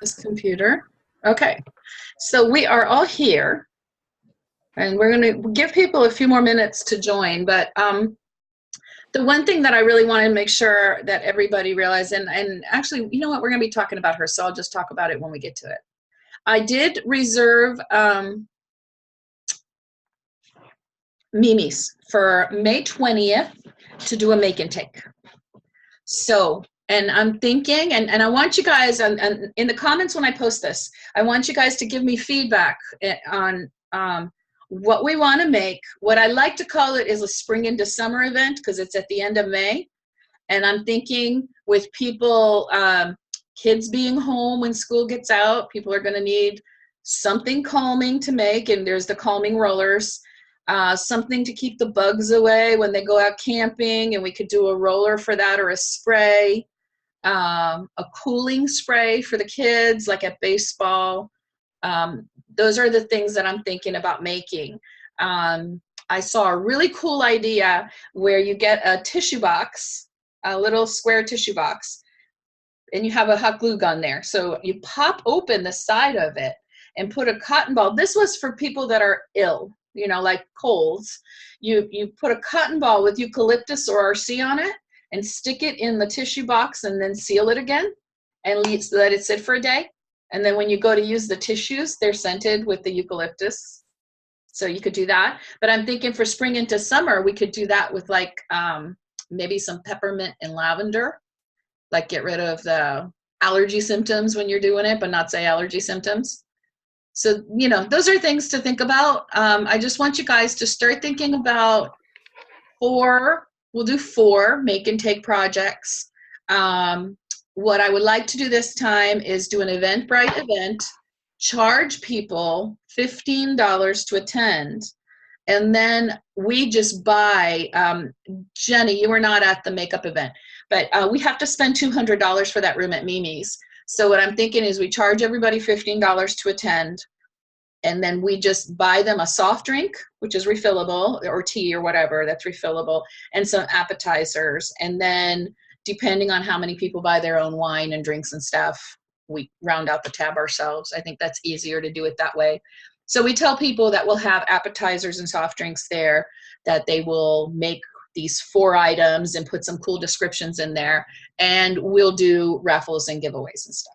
This computer. Okay, so we are all here, and we're going to give people a few more minutes to join. But the one thing that I really want to make sure that everybody realizes, and actually, you know what, we're going to be talking about her, so I'll just talk about it when we get to it. I did reserve Mimi's for May 20th to do a make and take. So, and I'm thinking, and I want you guys, and in the comments when I post this, I want you guys to give me feedback on what we want to make. What I like to call it is a spring into summer event because it's at the end of May. And I'm thinking with people, kids being home when school gets out, people are going to need something calming to make, and there's the calming rollers. Something to keep the bugs away when they go out camping, and we could do a roller for that or a spray, a cooling spray for the kids like at baseball. Those are the things that I'm thinking about making. I saw a really cool idea where you get a tissue box, a little square tissue box, and you have a hot glue gun there. So you pop open the side of it and put a cotton ball. This was for people that are ill, you know, like colds. You put a cotton ball with eucalyptus or RC on it and stick it in the tissue box and then seal it again and let it sit for a day. And then when you go to use the tissues, they're scented with the eucalyptus. So you could do that. But I'm thinking for spring into summer, we could do that with like maybe some peppermint and lavender, like get rid of the allergy symptoms when you're doing it, but not say allergy symptoms. So, you know, those are things to think about. I just want you guys to start thinking about we'll do 4 make and take projects. What I would like to do this time is do an Eventbrite event, charge people $15 to attend, and then we just buy, Jenny, you were not at the makeup event, but we have to spend $200 for that room at Mimi's. So what I'm thinking is we charge everybody $15 to attend, and then we just buy them a soft drink, which is refillable, or tea or whatever that's refillable, and some appetizers. And then depending on how many people buy their own wine and drinks and stuff, we round out the tab ourselves. I think that's easier to do it that way. So we tell people that we'll have appetizers and soft drinks there, that they will make these 4 items and put some cool descriptions in there, and we'll do raffles and giveaways and stuff.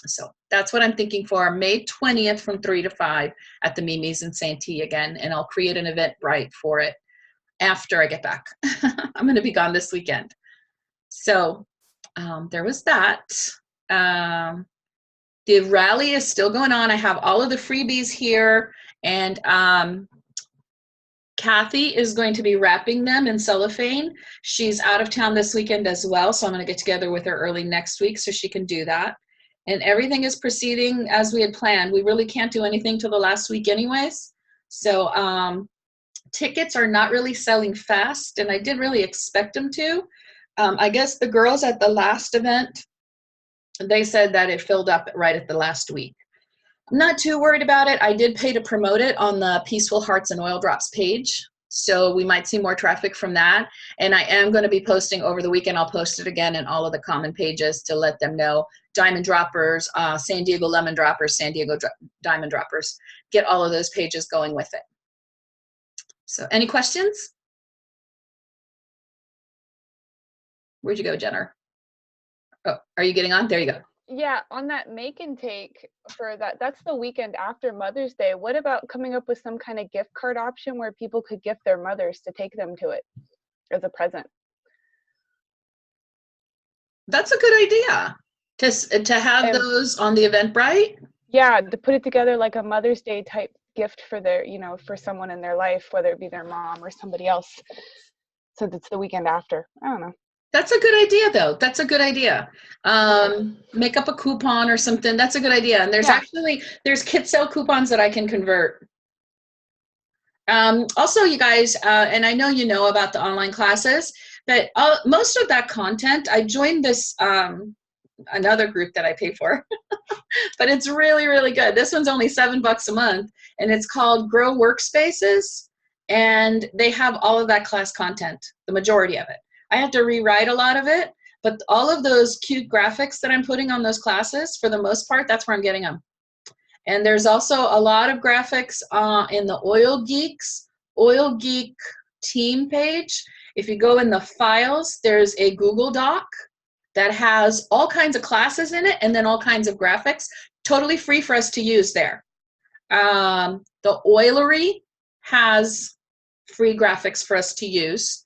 So that's what I'm thinking for May 20th from 3 to 5 at the Mimi's in Santee again, and I'll create an Eventbrite for it after I get back. I'm going to be gone this weekend. So there was that. The rally is still going on. I have all of the freebies here, and Kathy is going to be wrapping them in cellophane. She's out of town this weekend as well, so I'm going to get together with her early next week so she can do that. And everything is proceeding as we had planned. We really can't do anything till the last week anyways. So tickets are not really selling fast, and I didn't really expect them to. I guess the girls at the last event, they said that it filled up right at the last week. I'm not too worried about it. I did pay to promote it on the Peaceful Hearts and Oil Drops page, so we might see more traffic from that. And I am going to be posting over the weekend. I'll post it again in all of the common pages to let them know. Diamond Droppers, San Diego Lemon Droppers, San Diego Diamond Droppers. Get all of those pages going with it. So any questions? Where'd you go, Jenner? Oh, are you getting on? There you go. Yeah, on that make and take for that's the weekend after Mother's Day. What about coming up with some kind of gift card option where people could gift their mothers to take them to it as a present? That's a good idea. To have those on the Eventbrite? Yeah, to put it together like a Mother's Day type gift for their, you know, for someone in their life, whether it be their mom or somebody else, since it's the weekend after. I don't know. That's a good idea, though. That's a good idea. Make up a coupon or something. That's a good idea. And there's kit sale coupons that I can convert. Also, you guys, and I know you know about the online classes, but most of that content, I joined this another group that I pay for, but it's really, really good. This one's only $7 a month, and it's called Grow Workspaces, and they have all of that class content, the majority of it. I have to rewrite a lot of it, But all of those cute graphics that I'm putting on those classes, for the most part, that's where I'm getting them. And there's also a lot of graphics in the Oil Geek team page. If you go in the files, there's a Google Doc that has all kinds of classes in it and then all kinds of graphics, totally free for us to use there. The Oilery has free graphics for us to use.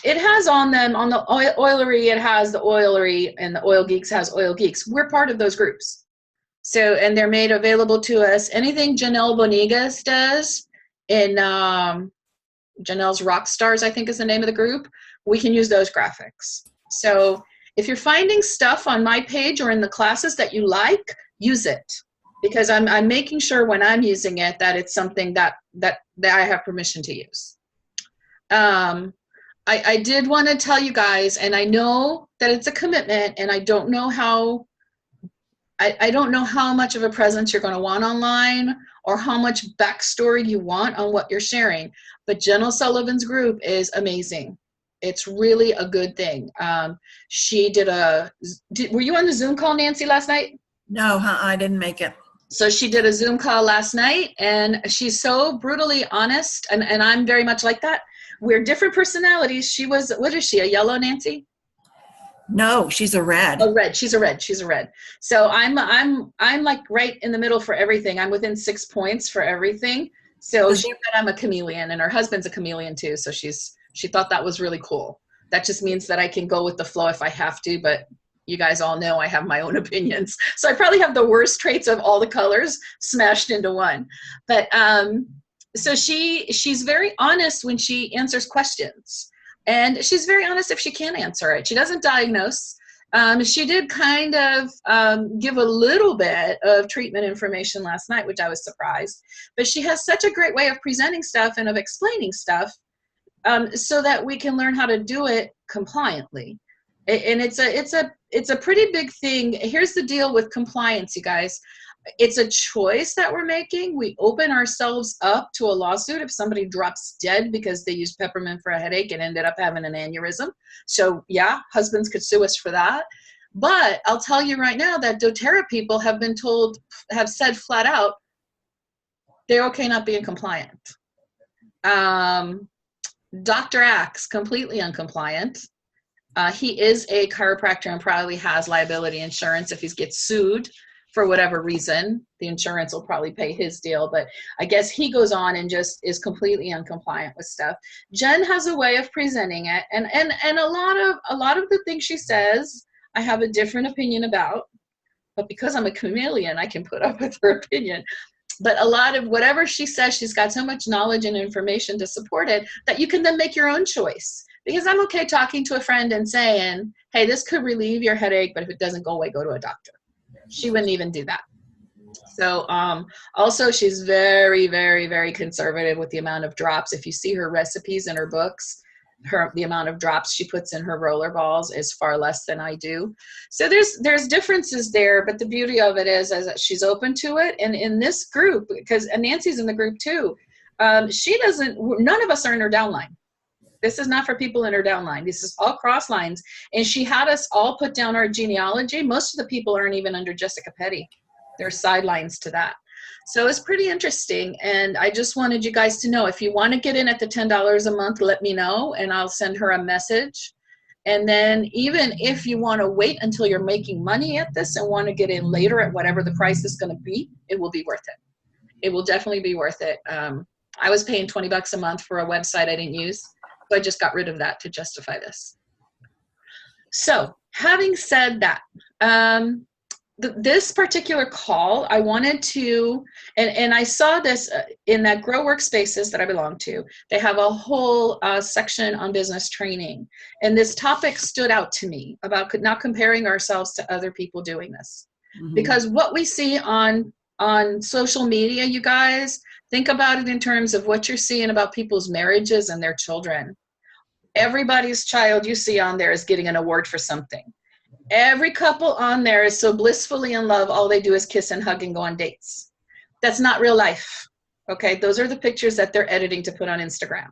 It has on them, on the Oilery, it has the Oilery, and the Oil Geeks has Oil Geeks. We're part of those groups. So, and they're made available to us. Anything Janelle Bonigas does in Janelle's Rock Stars, I think is the name of the group, we can use those graphics. So if you're finding stuff on my page or in the classes that you like, use it. Because I'm making sure when I'm using it that it's something that I have permission to use. I did want to tell you guys, and I know that it's a commitment, and I don't know how much of a presence you're going to want online or how much backstory you want on what you're sharing. But Jen O'Sullivan's group is amazing. It's really a good thing. She did were you on the Zoom call, Nancy, last night? No, I didn't make it. So she did a Zoom call last night, and she's so brutally honest, and I'm very much like that. We're different personalities. She was, what is she, a yellow, Nancy? No, she's a red. A red. She's a red. She's a red. So I'm like right in the middle for everything. I'm within 6 points for everything. So she said I'm a chameleon, and her husband's a chameleon too. So she thought that was really cool. That just means that I can go with the flow if I have to, but you guys all know I have my own opinions. So I probably have the worst traits of all the colors smashed into one. But so she's very honest when she answers questions. And she's very honest if she can't answer it. She doesn't diagnose. She did kind of give a little bit of treatment information last night, which I was surprised. But she has such a great way of presenting stuff and of explaining stuff so that we can learn how to do it compliantly. And it's a pretty big thing. Here's the deal with compliance, you guys. It's a choice that we're making. We open ourselves up to a lawsuit if somebody drops dead because they used peppermint for a headache and ended up having an aneurysm. So yeah, husbands could sue us for that. But I'll tell you right now that doTERRA people have said flat out, they're okay not being compliant. Dr. Axe, completely uncompliant. He is a chiropractor and probably has liability insurance. If he gets sued for whatever reason, the insurance will probably pay his deal. But I guess he goes on and just is completely uncompliant with stuff. Jen has a way of presenting it, and a lot of the things she says, I have a different opinion about. But because I'm a chameleon, I can put up with her opinion. But a lot of whatever she says, she's got so much knowledge and information to support it that you can then make your own choice. Because I'm okay talking to a friend and saying, hey, this could relieve your headache, but if it doesn't go away, go to a doctor. She wouldn't even do that. So also she's very, very, very conservative with the amount of drops. If you see her recipes in her books, the amount of drops she puts in her roller balls is far less than I do. So there's differences there, but the beauty of it is that she's open to it. And in this group, because Nancy's in the group too, none of us are in her downline. This is not for people in her downline. This is all cross lines. And she had us all put down our genealogy. Most of the people aren't even under Jessica Petty. There are sidelines to that. So it's pretty interesting. And I just wanted you guys to know, if you want to get in at the $10 a month, let me know and I'll send her a message. And then even if you want to wait until you're making money at this and want to get in later at whatever the price is going to be, it will be worth it. It will definitely be worth it. I was paying $20 a month for a website I didn't use. So I just got rid of that to justify this. So having said that, this particular call, I wanted to, and I saw this in that Grow Workspaces that I belong to. They have a whole section on business training. And this topic stood out to me about not comparing ourselves to other people doing this. Mm-hmm. Because what we see on social media, you guys, think about it in terms of what you're seeing about people's marriages and their children. Everybody's child you see on there is getting an award for something. Every couple on there is so blissfully in love, all they do is kiss and hug and go on dates. That's not real life, okay? Those are the pictures that they're editing to put on Instagram.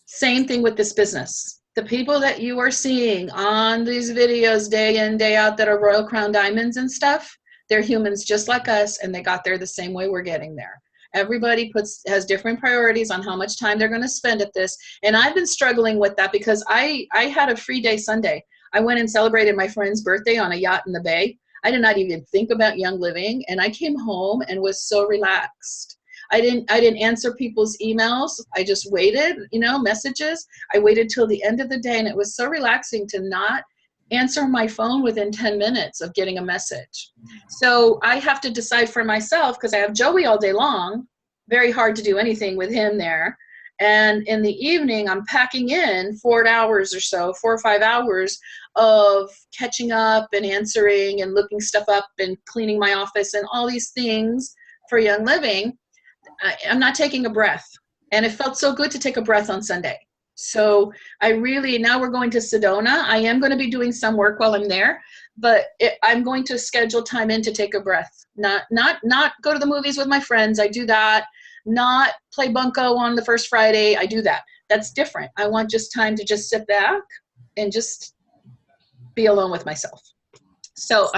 Same thing with this business. The people that you are seeing on these videos day in, day out that are Royal Crown Diamonds and stuff, they're humans just like us, and they got there the same way we're getting there. Everybody has different priorities on how much time they're going to spend at this. And I've been struggling with that because I had a free day Sunday. I went and celebrated my friend's birthday on a yacht in the Bay. I did not even think about Young Living, and I came home and was so relaxed. I didn't answer people's emails. I just waited, messages. I waited till the end of the day, and it was so relaxing to not answer my phone within 10 minutes of getting a message. So I have to decide for myself, because I have Joey all day long, very hard to do anything with him there. And in the evening, I'm packing in 4 hours or so, 4 or 5 hours of catching up and answering and looking stuff up and cleaning my office and all these things for Young Living. I'm not taking a breath. And it felt so good to take a breath on Sunday. So now we're going to Sedona. I am going to be doing some work while I'm there, but I'm going to schedule time in to take a breath. Not go to the movies with my friends. I do that. Not play bunco on the first Friday. I do that. That's different. I want just time to just sit back and just be alone with myself. So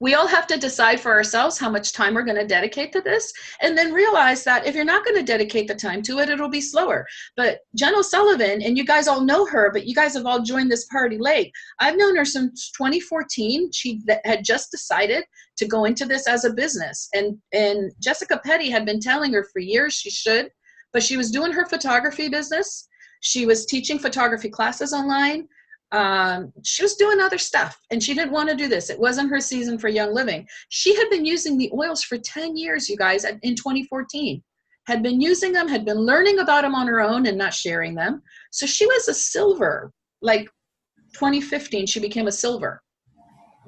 we all have to decide for ourselves how much time we're going to dedicate to this, and then realize that if you're not going to dedicate the time to it, it'll be slower. But Jen O'Sullivan, and you guys all know her, but you guys have all joined this party late. I've known her since 2014. She had just decided to go into this as a business. And Jessica Petty had been telling her for years she should, but she was doing her photography business. She was teaching photography classes online. She was doing other stuff, and she didn't want to do this. It wasn't her season for Young Living. She had been using the oils for 10 years, you guys, in 2014. Had been using them, had been learning about them on her own and not sharing them. So she was a silver, like 2015, she became a silver.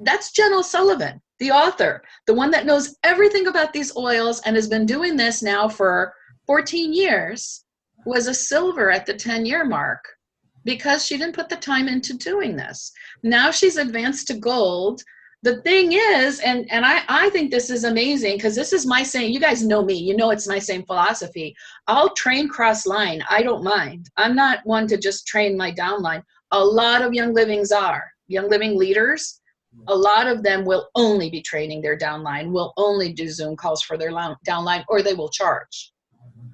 That's Jen O'Sullivan, the author, the one that knows everything about these oils and has been doing this now for 14 years, was a silver at the 10-year mark, because she didn't put the time into doing this. Now she's advanced to gold. The thing is, and I think this is amazing, because this is my saying. You guys know me. You know it's my same philosophy. I'll train cross-line. I don't mind. I'm not one to just train my downline. A lot of Young Living leaders, a lot of them will only be training their downline, will only do Zoom calls for their downline, or they will charge.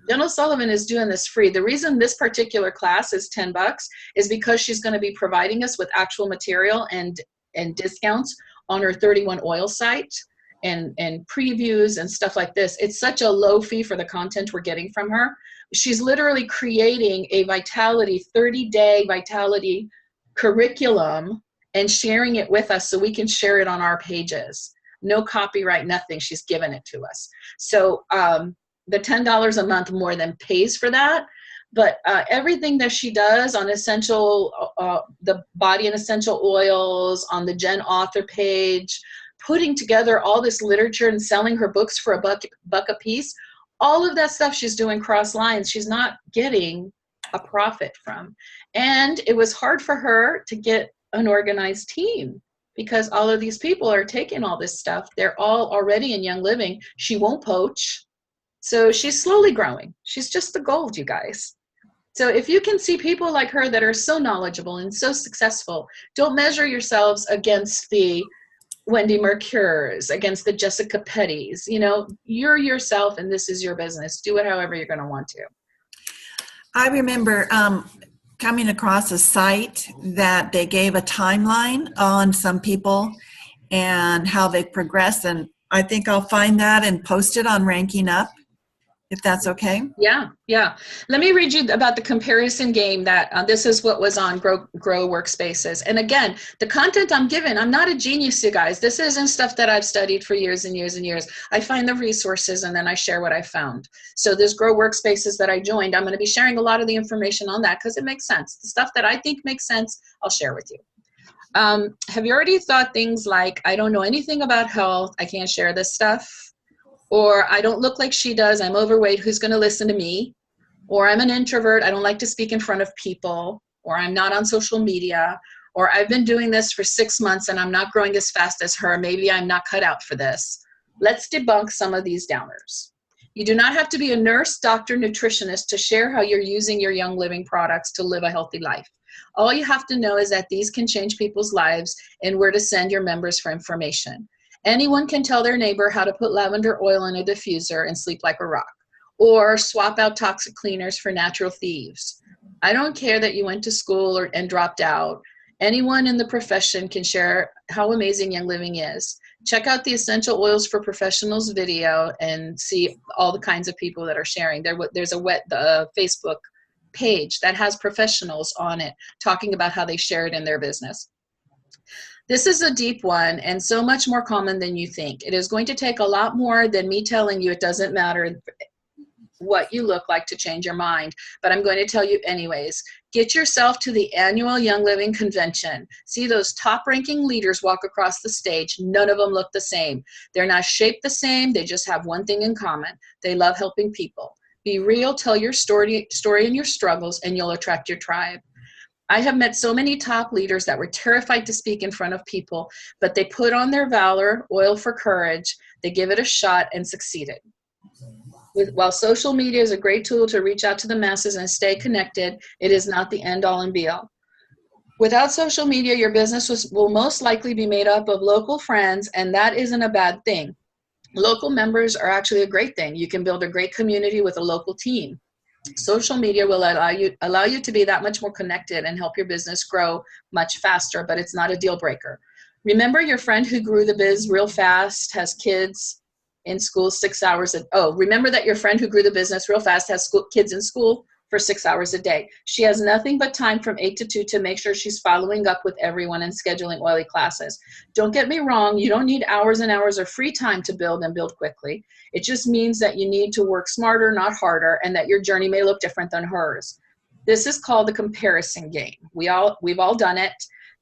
Jen O'Sullivan is doing this free. The reason this particular class is $10 is because she's going to be providing us with actual material and discounts on her 31 oil site and previews and stuff like this. It's such a low fee for the content we're getting from her. She's literally creating a 30-day vitality curriculum and sharing it with us so we can share it on our pages. No copyright, nothing. She's given it to us. So, the $10 a month more than pays for that. But everything that she does on the body and essential oils, on the Jen author page, putting together all this literature and selling her books for $1 a piece, all of that stuff she's doing cross lines. She's not getting a profit from. And it was hard for her to get an organized team, because all of these people are taking all this stuff. They're all already in Young Living. She won't poach. So she's slowly growing. She's just the gold, you guys. So if you can see people like her that are so knowledgeable and so successful, don't measure yourselves against the Wendy Mercures, against the Jessica Pettys. You're yourself, and this is your business. Do it however you're going to want to. I remember coming across a site that they gave a timeline on some people and how they progressed, and I think I'll find that and post it on Ranking Up, if that's okay. Yeah. Let me read you about the comparison game that this is what was on Grow Workspaces. And again, the content I'm given, I'm not a genius, you guys. This isn't stuff that I've studied for years and years and years. I find the resources and then I share what I found. So this Grow Workspaces that I joined, I'm going to be sharing a lot of the information on that because it makes sense. The stuff that I think makes sense, I'll share with you. Have you already thought things like, I don't know anything about health, I can't share this stuff? Or I don't look like she does, I'm overweight, who's going to listen to me? Or I'm an introvert, I don't like to speak in front of people. Or I'm not on social media. Or I've been doing this for 6 months and I'm not growing as fast as her, maybe I'm not cut out for this. Let's debunk some of these downers. You do not have to be a nurse, doctor, nutritionist to share how you're using your Young Living products to live a healthy life. All you have to know is that these can change people's lives and where to send your members for information. Anyone can tell their neighbor how to put lavender oil in a diffuser and sleep like a rock, or swap out toxic cleaners for natural thieves. I don't care that you went to school and dropped out. Anyone in the profession can share how amazing Young Living is. Check out the Essential Oils for Professionals video and see all the kinds of people that are sharing. There's a Facebook page that has professionals on it talking about how they share it in their business. This is a deep one and so much more common than you think. It is going to take a lot more than me telling you it doesn't matter what you look like to change your mind, but I'm going to tell you anyways. Get yourself to the annual Young Living Convention. See those top-ranking leaders walk across the stage. None of them look the same. They're not shaped the same. They just have one thing in common. They love helping people. Be real, tell your story and your struggles, and you'll attract your tribe. I have met so many top leaders that were terrified to speak in front of people, but they put on their valor, oil for courage, they give it a shot, and succeeded. While social media is a great tool to reach out to the masses and stay connected, it is not the end-all and be-all. Without social media, your business will most likely be made up of local friends, and that isn't a bad thing. Local members are actually a great thing. You can build a great community with a local team. Social media will allow you to be that much more connected and help your business grow much faster, but it's not a deal breaker. Remember your friend who grew the biz real fast, has kids in school 6 hours remember that your friend who grew the business real fast has kids in school for 6 hours a day. She has nothing but time from 8 to 2 to make sure she's following up with everyone and scheduling oily classes. Don't get me wrong, you don't need hours and hours of free time to build and build quickly. It just means that you need to work smarter, not harder, and that your journey may look different than hers. This is called the comparison game. We've all done it.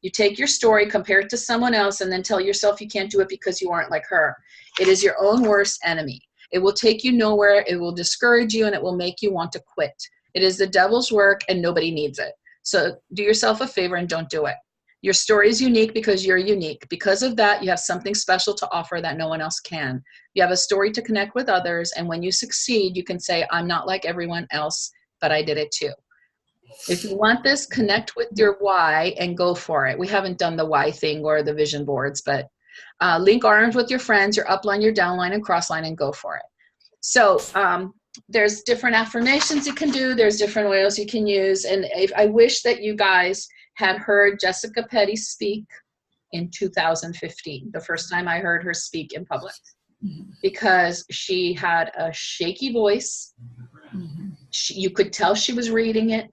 You take your story, compare it to someone else, and then tell yourself you can't do it because you aren't like her. It is your own worst enemy. It will take you nowhere, it will discourage you, and it will make you want to quit. It is the devil's work, and nobody needs it. So do yourself a favor and don't do it. Your story is unique because you're unique. Because of that, you have something special to offer that no one else can. You have a story to connect with others, and when you succeed, you can say, I'm not like everyone else, but I did it too. If you want this, connect with your why and go for it. We haven't done the why thing or the vision boards, but link arms with your friends, your upline, your downline, and crossline, and go for it. So there's different affirmations you can do. There's different oils you can use. And I wish that you guys had heard Jessica Petty speak in 2015, the first time I heard her speak in public, because she had a shaky voice. You could tell she was reading it.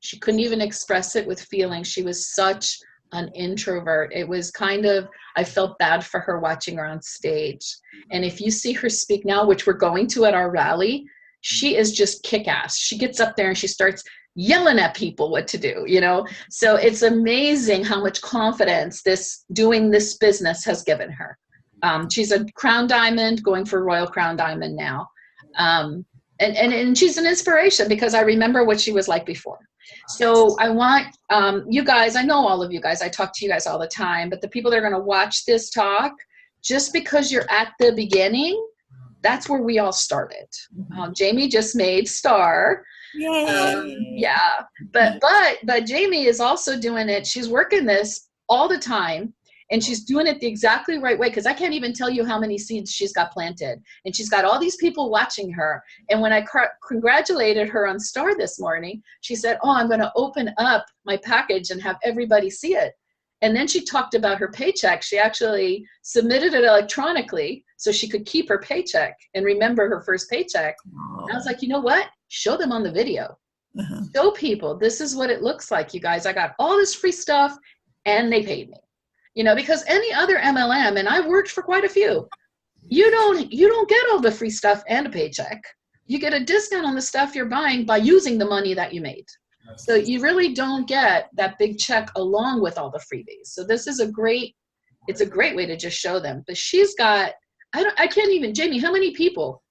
She couldn't even express it with feeling. She was such an introvert. It was kind of, I felt bad for her watching her on stage. And if you see her speak now, which we're going to at our rally, she is just kick-ass. She gets up there and she starts yelling at people what to do, you know? So it's amazing how much confidence doing this business has given her. She's a Crown Diamond, going for Royal Crown Diamond now. And she's an inspiration because I remember what she was like before. So I want you guys, I know all of you guys, I talk to you guys all the time, but the people that are going to watch this talk, just because you're at the beginning, that's where we all started. Jamie just made Star. Yay. Yeah, but Jamie is also doing it. She's working this all the time. And she's doing it the exactly right way, because I can't even tell you how many seeds she's got planted. And she's got all these people watching her. And when I congratulated her on Star this morning, she said, oh, I'm going to open up my package and have everybody see it. And then she talked about her paycheck. She actually submitted it electronically so she could keep her paycheck and remember her first paycheck. And I was like, you know what? Show them on the video. Show people, this is what it looks like, you guys. I got all this free stuff and they paid me. You know, because any other MLM, and I've worked for quite a few, you don't get all the free stuff and a paycheck. You get a discount on the stuff you're buying by using the money that you made. So you really don't get that big check along with all the freebies. So this is it's a great way to just show them. But she's got, I can't even, Jamie, how many people?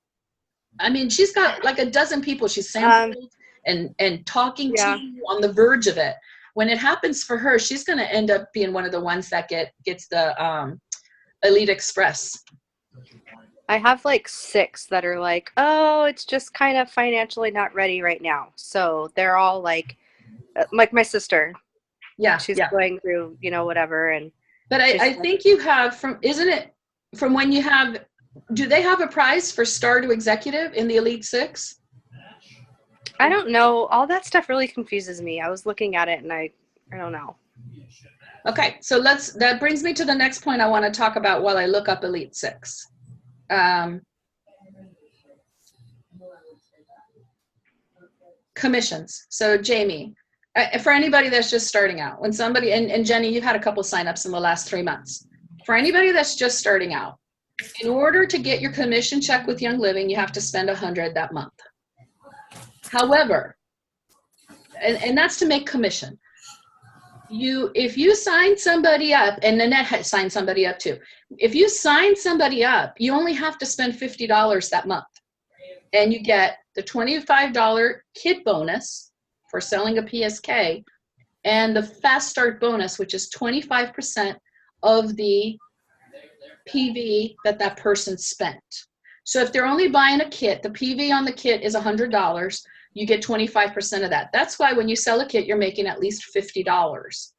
I mean, she's got like a dozen people she's sampled and talking to on the verge of it. When it happens for her, she's going to end up being one of the ones that gets the Elite Express. I have like 6 that are like, oh, it's just kind of financially not ready right now. So they're all like my sister. Yeah, She's yeah. going through, whatever. And But I think you have isn't it from when you have, do they have a prize for star to executive in the Elite Six? I don't know. All that stuff really confuses me. I was looking at it and I don't know. Okay, so that brings me to the next point I want to talk about while I look up Elite Six. Commissions. So Jamie, for anybody that's just starting out, when somebody, and Jenny, you've had a couple signups in the last 3 months. For anybody that's just starting out, in order to get your commission check with Young Living, you have to spend $100 that month. However, and that's to make commission. If you sign somebody up, and Nanette had signed somebody up too. If you sign somebody up, you only have to spend $50 that month. And you get the $25 kit bonus for selling a PSK and the fast start bonus, which is 25% of the PV that person spent. So if they're only buying a kit, the PV on the kit is $100. You get 25% of that. That's why when you sell a kit, you're making at least $50.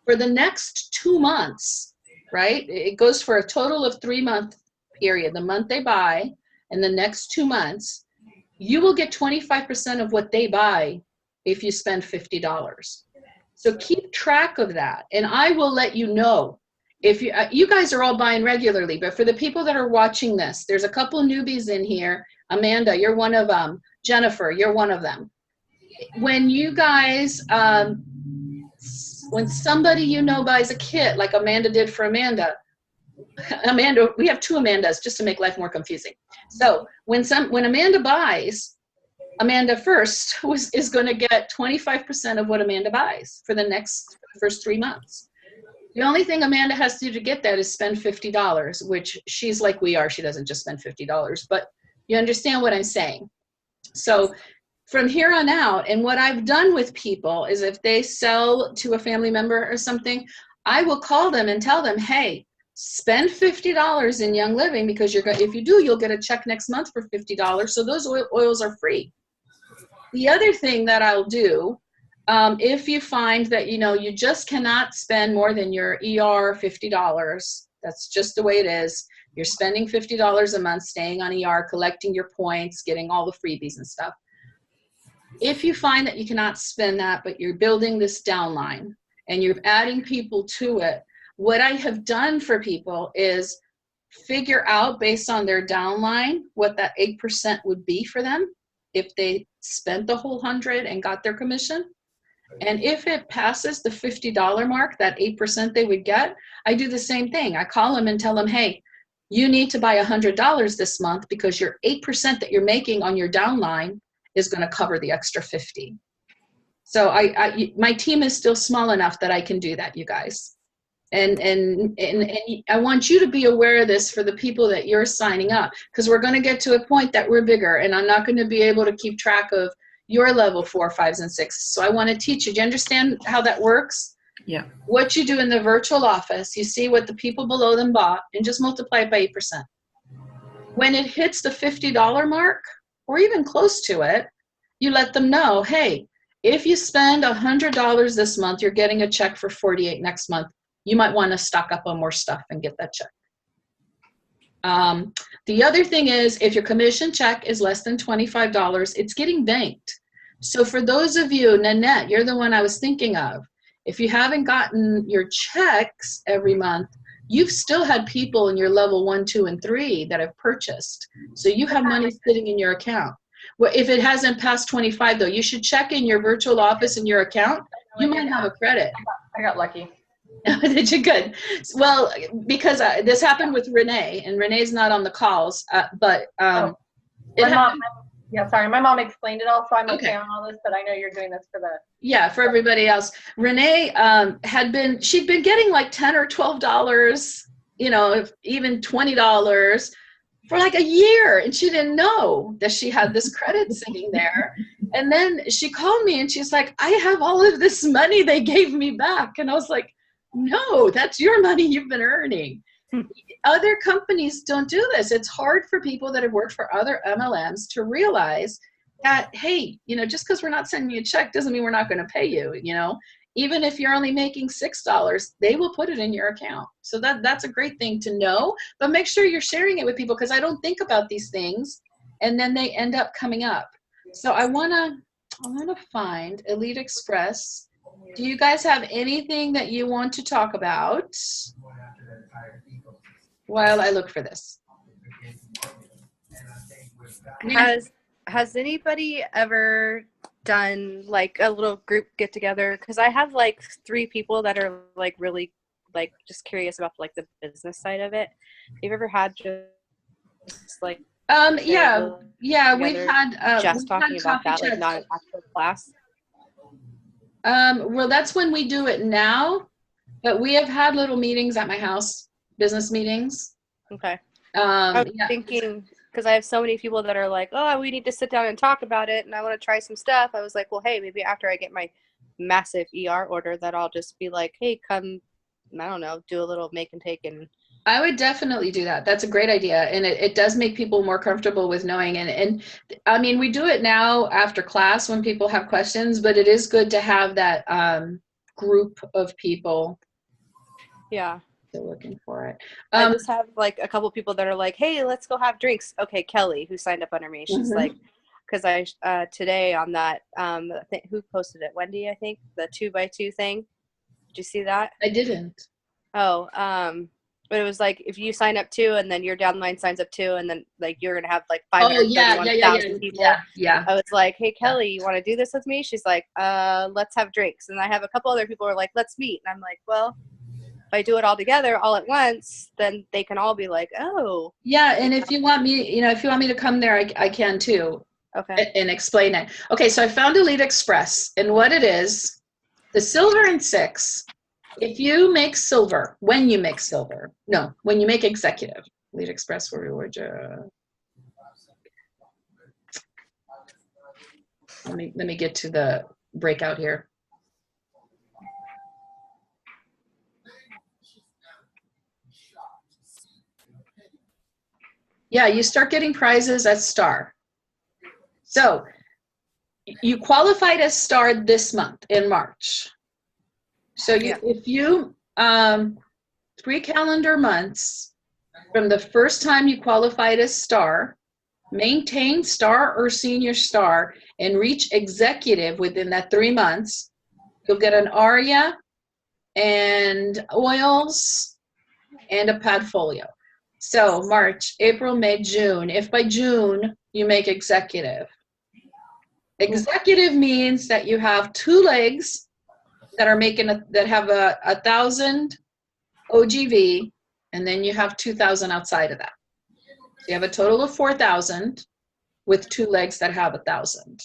For the next 2 months, right? It goes for a total of 3-month period. The month they buy and the next 2 months, you will get 25% of what they buy if you spend $50. So keep track of that. And I will let you know if you guys are all buying regularly, but for the people that are watching this, there's a couple newbies in here. Amanda, you're one of them. Jennifer, you're one of them. When you guys, when somebody buys a kit, like Amanda did for Amanda, we have 2 Amandas just to make life more confusing. So when Amanda buys, Amanda first is going to get 25% of what Amanda buys for the first 3 months. The only thing Amanda has to do to get that is spend $50, which she's like we are. She doesn't just spend $50, but you understand what I'm saying. So from here on out, and what I've done with people is if they sell to a family member or something, I will call them and tell them, hey, spend $50 in Young Living because if you do, you'll get a check next month for $50. So those oils are free. The other thing that I'll do, if you find that, you just cannot spend more than your ER $50, that's just the way it is. You're spending $50 a month, staying on ER, collecting your points, getting all the freebies and stuff. If you find that you cannot spend that, but you're building this downline and you're adding people to it, what I have done for people is figure out based on their downline what that 8% would be for them if they spent the whole 100 and got their commission. And if it passes the $50 mark, that 8% they would get, I do the same thing. I call them and tell them, hey, you need to buy $100 this month because your 8% that you're making on your downline is going to cover the extra 50. So my team is still small enough that I can do that, you guys. And I want you to be aware of this for the people that you're signing up, because we're going to get to a point that we're bigger and I'm not going to be able to keep track of your level 4, 5s, and 6s. So I want to teach you. Do you understand how that works? Yeah. What you do in the virtual office, you see what the people below them bought and just multiply it by 8%. When it hits the $50 mark or even close to it, you let them know, hey, if you spend $100 this month, you're getting a check for $48 next month. You might want to stock up on more stuff and get that check. The other thing is, if your commission check is less than $25, it's getting banked. So for those of you, Nanette, you're the one I was thinking of. If you haven't gotten your checks every month, you've still had people in your level 1, 2, and 3 that have purchased. So you have money sitting in your account. Well, if it hasn't passed 25, though, you should check in your virtual office in your account. You might have a credit. I got lucky. Did you? Good. Well, because this happened with Renee, and Renee's not on the calls, but it happened. My mom explained it all, so I'm okay on all this, but I know you're doing this for the... Yeah, for everybody else. Renee she'd been getting like $10 or $12, even $20 for like a year, and she didn't know that she had this credit sitting there. And then she called me and she's like, I have all of this money they gave me back. And I was like, no, that's your money you've been earning. Other companies don't do this. It's hard for people that have worked for other MLMs to realize that, hey, just because we're not sending you a check doesn't mean we're not going to pay you, Even if you're only making $6, they will put it in your account. So that's a great thing to know, but make sure you're sharing it with people, because I don't think about these things and then they end up coming up. So I want to find Elite Express. Do you guys have anything that you want to talk about while I look for this? Has anybody ever done like a little group get together? Because I have like 3 people that are like really like just curious about like the business side of it. You've ever had just like yeah we've had just talking about that, like not an actual class? Well, that's when we do it now, but we have had little meetings at my house, business meetings. Okay. I was thinking, because I have so many people that are like, oh, we need to sit down and talk about it, and I want to try some stuff. I was like, well, hey, maybe after I get my massive ER order, that I'll just be like, hey, come, I don't know, do a little make and take. And I would definitely do that. That's a great idea. And it does make people more comfortable with knowing. And I mean, we do it now after class when people have questions, but it is good to have that group of people. Yeah. They're looking for it. I just have like a couple people that are like, hey, let's go have drinks. Okay, Kelly, who signed up under me, she's like, because I today on that who posted it? Wendy, I think, the 2x2 thing. Did you see that? I didn't. Oh, but it was like if you sign up too, and then your downline signs up too, and then like you're gonna have like 531,000 people. Yeah. I was like, hey Kelly, you want to do this with me? She's like, let's have drinks. And I have a couple other people who are like, let's meet. And I'm like, well, if I do it all together all at once, then they can all be like, oh. Yeah, and if you want me, to come there, I can too. Okay. And explain it. Okay, so I found Elite Express, and what it is, the silver and 6. If you make silver, when you make executive, Elite Express, where would you? Let me get to the breakout here. Yeah, you start getting prizes at Star. So you qualified as Star this month in March. So if you 3 calendar months from the first time you qualified as Star, maintain Star or Senior Star, and reach executive within that 3 months, you'll get an ARIA and oils and a Padfolio. So March, April, May, June. If by June you make executive. Executive means that you have 2 legs that are that have 1,000 OGV, and then you have 2,000 outside of that. So you have a total of 4,000 with 2 legs that have 1,000.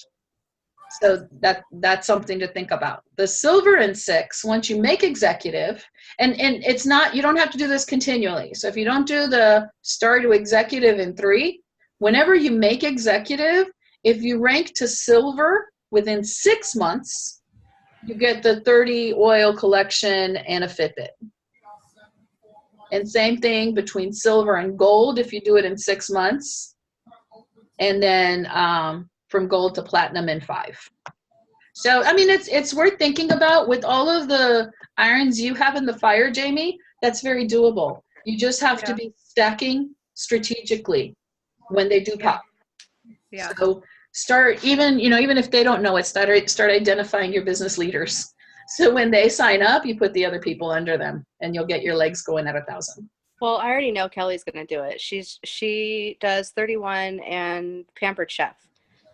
So that's something to think about. The silver and 6, once you make executive, and it's not, you don't have to do this continually. So if you don't do the Star to executive in 3, whenever you make executive, if you rank to silver within 6 months, you get the 30 oil collection and a Fitbit. And same thing between silver and gold if you do it in 6 months. And then from gold to platinum in 5. So, I mean, it's worth thinking about. With all of the irons you have in the fire, Jamie, that's very doable. You just have to be stacking strategically when they do pop. Yeah. So start, even if they don't know it, start identifying your business leaders. So when they sign up, you put the other people under them, and you'll get your legs going at 1,000. Well, I already know Kelly's going to do it. She does 31 and Pampered Chef.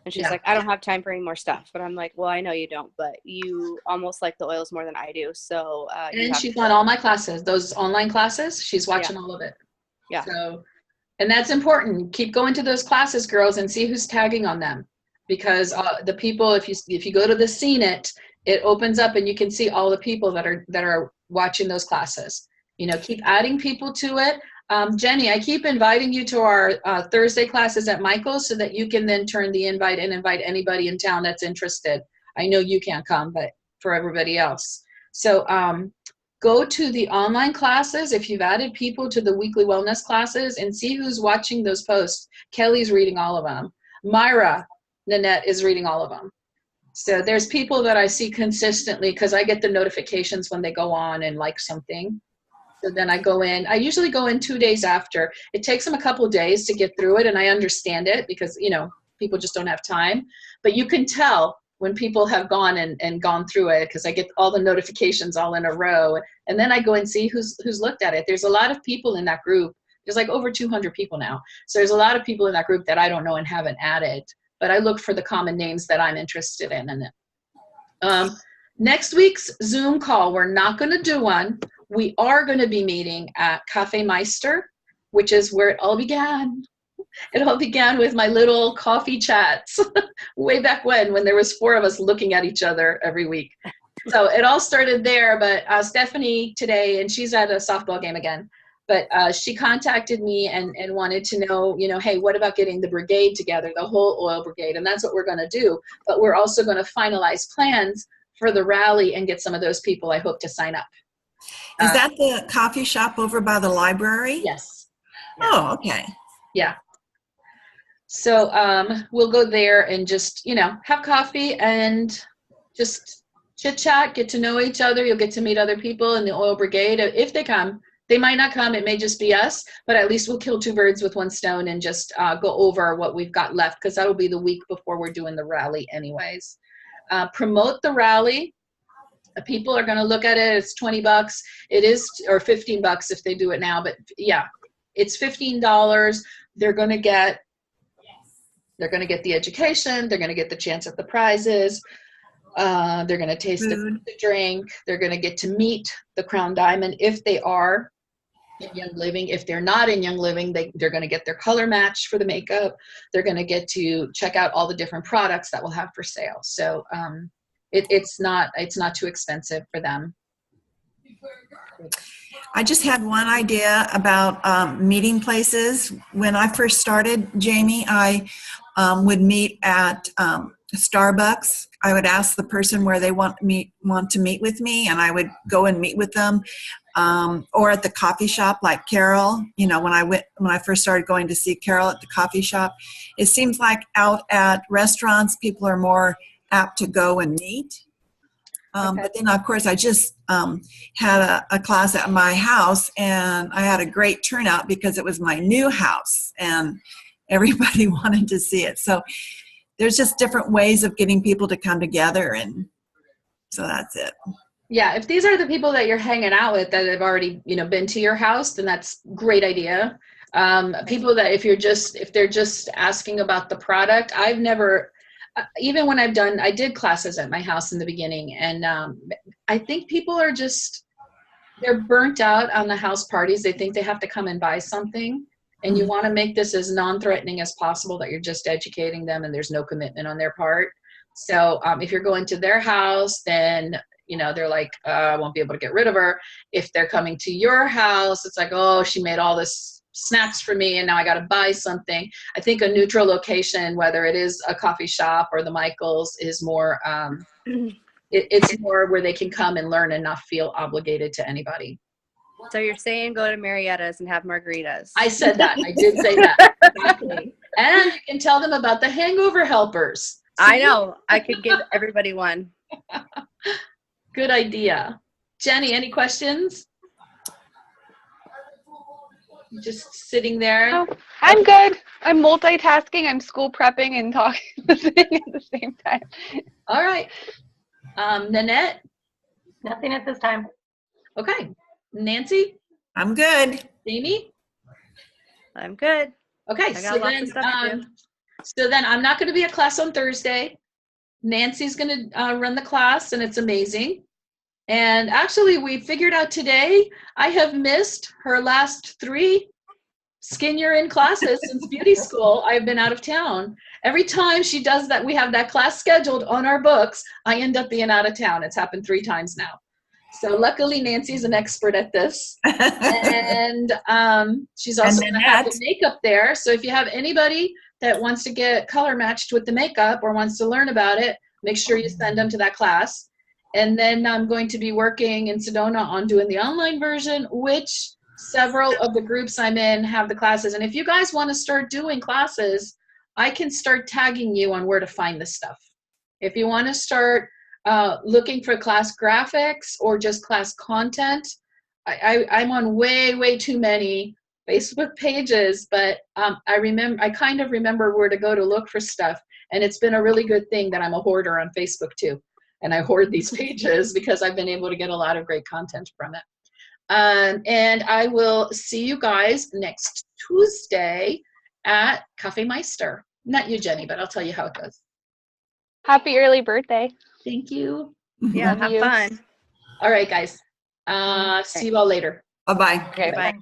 And she's like, I don't have time for any more stuff. But I'm like, well, I know you don't, but you almost like the oils more than I do. So, and she's on all my classes, those online classes. She's watching all of it. Yeah. So, and that's important. Keep going to those classes, girls, and see who's tagging on them. Because the people, if you go to the Scene It opens up and you can see all the people that are watching those classes. Keep adding people to it. Jenny, I keep inviting you to our Thursday classes at Michael's so that you can then turn the invite and invite anybody in town that's interested. I know you can't come, but for everybody else. So go to the online classes if you've added people to the weekly wellness classes and see who's watching those posts. Kelly's reading all of them. Myra, Nanette is reading all of them. So there's people that I see consistently because I get the notifications when they go on and like something. So then I go in. I usually go in 2 days after. It takes them a couple days to get through it, and I understand it because, you know, people just don't have time. But you can tell when people have gone and gone through it because I get all the notifications all in a row. And then I go and see who's looked at it. There's a lot of people in that group. There's like over 200 people now. So there's a lot of people in that group that I don't know and haven't added. But I look for the common names that I'm interested in. Next week's Zoom call, we're not going to do one. We are going to be meeting at Kaffeemeister, which is where it all began. It all began with my little coffee chats way back when there was 4 of us looking at each other every week. So it all started there. But Stephanie today, and she's at a softball game again, but she contacted me and wanted to know, you know, hey, what about getting the brigade together, the whole oil brigade? And that's what we're going to do. But we're also going to finalize plans for the rally and get some of those people I hope to sign up. Is that the coffee shop over by the library? Yes. Oh, okay. Yeah. So we'll go there and just, you know, have coffee and just chit chat, get to know each other. You'll get to meet other people in the oil brigade if they come. They might not come. It may just be us, but at least we'll kill 2 birds with 1 stone and just go over what we've got left because that'll be the week before we're doing the rally anyways. Promote the rally. People are going to look at it. It's $20. It is, or $15 if they do it now. But yeah, it's $15. They're going to get the education. They're going to get the chance at the prizes. They're going to taste the drink. They're going to get to meet the Crown Diamond if they are in Young Living. If they're not in Young Living, they're going to get their color match for the makeup. They're going to get to check out all the different products that we'll have for sale. So it's not too expensive for them. I just had one idea about meeting places. When I first started, Jamie, I would meet at Starbucks. I would ask the person where they want to meet with me, and I would go and meet with them. Or at the coffee shop, like Carol. You know, when I first started going to see Carol at the coffee shop, it seems like out at restaurants, people are more apt to go and meet. Okay. But then, of course, I just had a class at my house, and I had a great turnout because it was my new house, and everybody wanted to see it. So there's just different ways of getting people to come together, and so that's it. Yeah, if these are the people that you're hanging out with that have already, you know, been to your house, then that's a great idea. People that if they're just asking about the product, I've never, even when I did classes at my house in the beginning, and I think people are they're burnt out on the house parties. They think they have to come and buy something, and you want to make this as non-threatening as possible, that you're just educating them and there's no commitment on their part. So if you're going to their house, then, you know, they're like, I won't be able to get rid of her. If they're coming to your house, it's like, oh, she made all this snacks for me and now I got to buy something. I think a neutral location, whether it is a coffee shop or the Michaels, is more, it's more where they can come and learn and not feel obligated to anybody. So you're saying go to Marietta's and have margaritas. I said that. I did say that. Exactly. And you can tell them about the hangover helpers. I know. I could give everybody one. Good idea. Jenny, any questions? Just sitting there? No, I'm good. I'm multitasking. I'm school prepping and talking listening at the same time. All right. Nanette? Nothing at this time. Okay. Nancy? I'm good. Jamie? I'm good. Okay. I got lots of stuff to do. So then I'm not going to be at class on Thursday. Nancy's going to run the class, and it's amazing. And actually, we figured out today I have missed her last 3 Skin You're In classes since beauty school. I've been out of town. Every time she does that, we have that class scheduled on our books, I end up being out of town. It's happened 3 times now. So luckily, Nancy's an expert at this. And she's also going to have the makeup there. So if you have anybody that wants to get color matched with the makeup or wants to learn about it, make sure you send them to that class. And then I'm going to be working in Sedona on doing the online version, which several of the groups I'm in have the classes. And if you guys want to start doing classes, I can start tagging you on where to find this stuff. If you want to start looking for class graphics or just class content, I'm on way too many Facebook pages, but I kind of remember where to go to look for stuff. And it's been a really good thing that I'm a hoarder on Facebook too. And I hoard these pages because I've been able to get a lot of great content from it. And I will see you guys next Tuesday at Kaffeemeister. Not you, Jenny, but I'll tell you how it goes. Happy early birthday. Thank you. Yeah, Love have you. fun. All right, guys. See you all later. Bye-bye. Okay, Bye. bye.